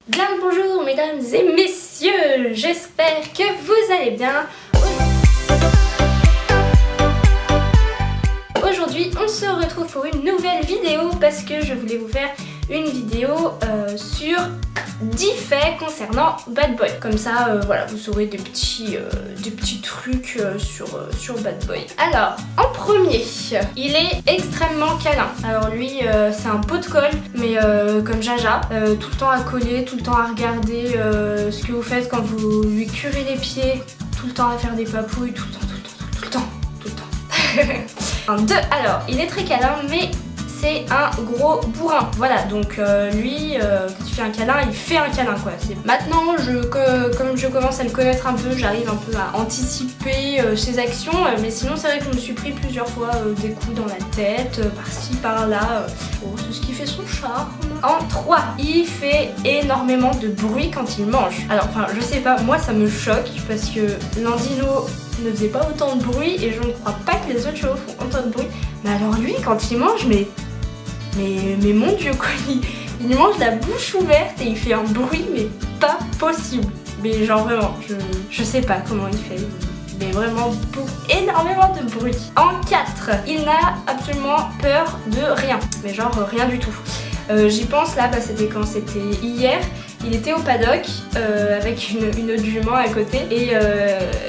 Bien le bonjour mesdames et messieurs, j'espère que vous allez bien. Aujourd'hui on se retrouve pour une nouvelle vidéo parce que je voulais vous faire une vidéo sur 10 faits concernant Bad Boy. Comme ça voilà, vous saurez des petits trucs sur Bad Boy. Alors en premier, il est extrêmement câlin. Alors lui c'est un pot de colle, mais comme Jaja, tout le temps à coller, tout le temps à regarder ce que vous faites quand vous lui curez les pieds, tout le temps à faire des papouilles, tout le temps. Un 2, alors il est très câlin mais c'est un gros bourrin. Voilà, donc lui, quand il fait un câlin, il fait un câlin quoi. Maintenant, comme je commence à le connaître un peu, j'arrive un peu à anticiper ses actions, mais sinon c'est vrai que je me suis pris plusieurs fois des coups dans la tête, par-ci, par-là. C'est ce qui fait son charme. En 3, il fait énormément de bruit quand il mange. Alors, enfin, je sais pas, moi ça me choque parce que Landino ne faisait pas autant de bruit et je ne crois pas que les autres chevaux font autant de bruit. Mais alors lui, quand il mange, mais mon dieu quoi, il mange la bouche ouverte et il fait un bruit mais pas possible. Mais genre vraiment, je sais pas comment il fait, mais vraiment énormément de bruit. En 4, il n'a absolument peur de rien, mais genre rien du tout. J'y pense là, c'était quand c'était hier. Il était au paddock avec une autre jument à côté et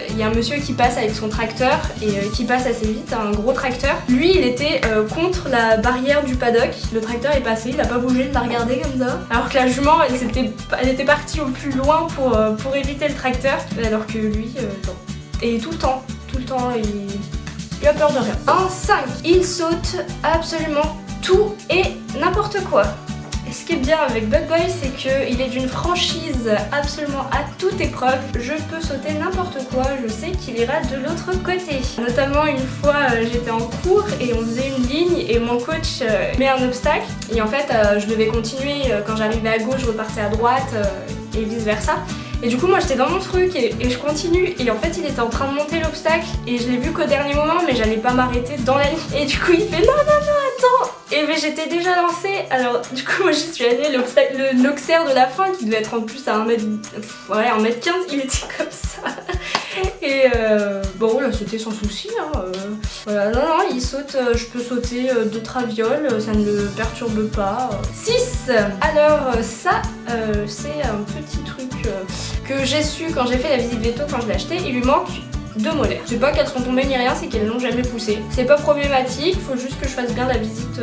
il y a un monsieur qui passe avec son tracteur et qui passe assez vite, un gros tracteur. Lui il était contre la barrière du paddock, le tracteur est passé, il n'a pas bougé, il l'a regardé comme ça. Alors que la jument elle était partie au plus loin pour éviter le tracteur, alors que lui non. Et tout le temps il a peur de rien. En 5, il saute absolument tout et n'importe quoi. Et ce qui est bien avec Bad Boy, c'est qu'il est d'une franchise absolument à toute épreuve. Je peux sauter n'importe quoi, je sais qu'il ira de l'autre côté. Notamment une fois, j'étais en cours et on faisait une ligne et mon coach met un obstacle. Et en fait, je devais continuer, quand j'arrivais à gauche, je repartais à droite et vice versa. Et du coup moi j'étais dans mon truc et je continue et en fait il était en train de monter l'obstacle et je l'ai vu qu'au dernier moment mais j'allais pas m'arrêter dans la ligne. Et du coup il fait non attends. Et mais j'étais déjà lancée, alors du coup moi j'y suis allée, le Noxer de la fin qui devait être en plus à 1m15, il était comme ça. Et bon là c'était sans souci hein, voilà, non il saute, je peux sauter de traviole, ça ne le perturbe pas. 6, alors ça c'est un petit truc que j'ai su quand j'ai fait la visite veto, quand je l'ai acheté, il lui manque 2 molaires. C'est pas qu'elles sont tombées ni rien, c'est qu'elles n'ont jamais poussé. C'est pas problématique, faut juste que je fasse bien la visite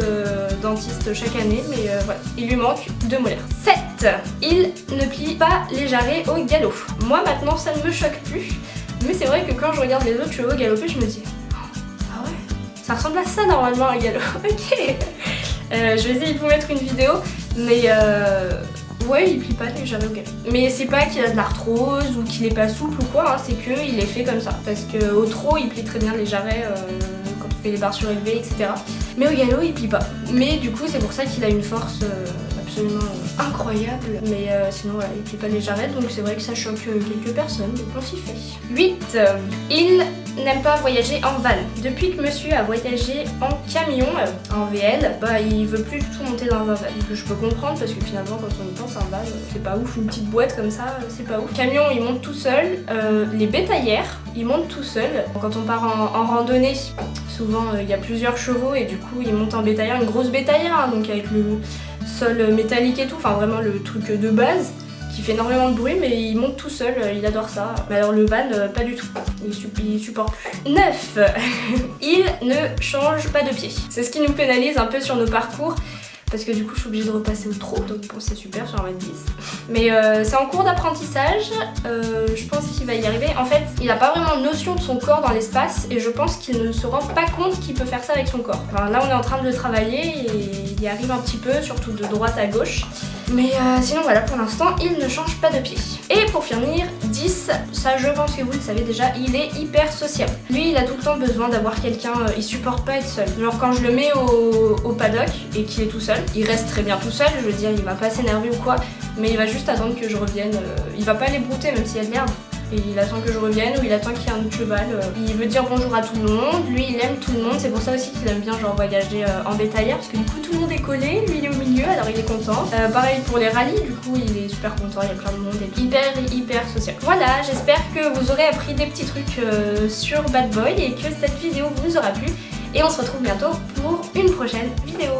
dentiste chaque année, mais voilà. Il lui manque 2 molaires. 7, il ne plie pas les jarrets au galop. Moi maintenant ça ne me choque plus, mais c'est vrai que quand je regarde les autres chevaux galoper, je me dis ah ouais, ça ressemble à ça normalement un galop. Ok. Je vais essayer de vous mettre une vidéo, mais ouais, il plie pas les jarrets au galop. Mais c'est pas qu'il a de l'arthrose ou qu'il est pas souple ou quoi, hein, c'est qu'il est fait comme ça. Parce qu'au trot, il plie très bien les jarrets quand on fait les barres surélevées, etc. Mais au galop, il plie pas. Mais du coup, c'est pour ça qu'il a une force absolument incroyable. Mais sinon, voilà, il plie pas les jarrets, donc c'est vrai que ça choque quelques personnes, mais on s'y fait. 8. Il n'aime pas voyager en van. Depuis que monsieur a voyagé en camion, en VL, bah il veut plus du tout monter dans un van. Que je peux comprendre parce que finalement quand on y pense un van, c'est pas ouf, une petite boîte comme ça, c'est pas ouf. Camion il monte tout seul, les bétaillères il monte tout seul. Quand on part en randonnée, souvent il y a plusieurs chevaux et du coup il monte en bétaillère, une grosse bétaillère hein, donc avec le sol métallique et tout, enfin vraiment le truc de base. Qui fait énormément de bruit mais il monte tout seul, il adore ça. Mais alors le van, pas du tout, il supporte plus. 9. Il ne change pas de pied. C'est ce qui nous pénalise un peu sur nos parcours parce que du coup je suis obligée de repasser au trot, donc bon c'est super sur 1m10. Mais c'est en cours d'apprentissage, je pense qu'il va y arriver. En fait il n'a pas vraiment notion de son corps dans l'espace et je pense qu'il ne se rend pas compte qu'il peut faire ça avec son corps. Enfin, là on est en train de le travailler et il y arrive un petit peu, surtout de droite à gauche. Mais sinon voilà, pour l'instant il ne change pas de pied. Et pour finir, 10, ça je pense que vous le savez déjà, il est hyper sociable. Lui il a tout le temps besoin d'avoir quelqu'un, il supporte pas être seul. Genre quand je le mets au paddock et qu'il est tout seul, il reste très bien tout seul, je veux dire il va pas s'énerver ou quoi, mais il va juste attendre que je revienne, il va pas aller brouter même s'il y a de l'herbe. et il attend que je revienne ou il attend qu'il y ait un autre cheval. Il veut dire bonjour à tout le monde, lui il aime tout le monde, c'est pour ça aussi qu'il aime bien genre voyager en bétaillère parce que du coup tout le monde est collé, lui il est au milieu alors il est content. Pareil pour les rallyes, du coup il est super content, il y a plein de monde, il est hyper social. Voilà, j'espère que vous aurez appris des petits trucs sur Bad Boy et que cette vidéo vous aura plu et on se retrouve bientôt pour une prochaine vidéo.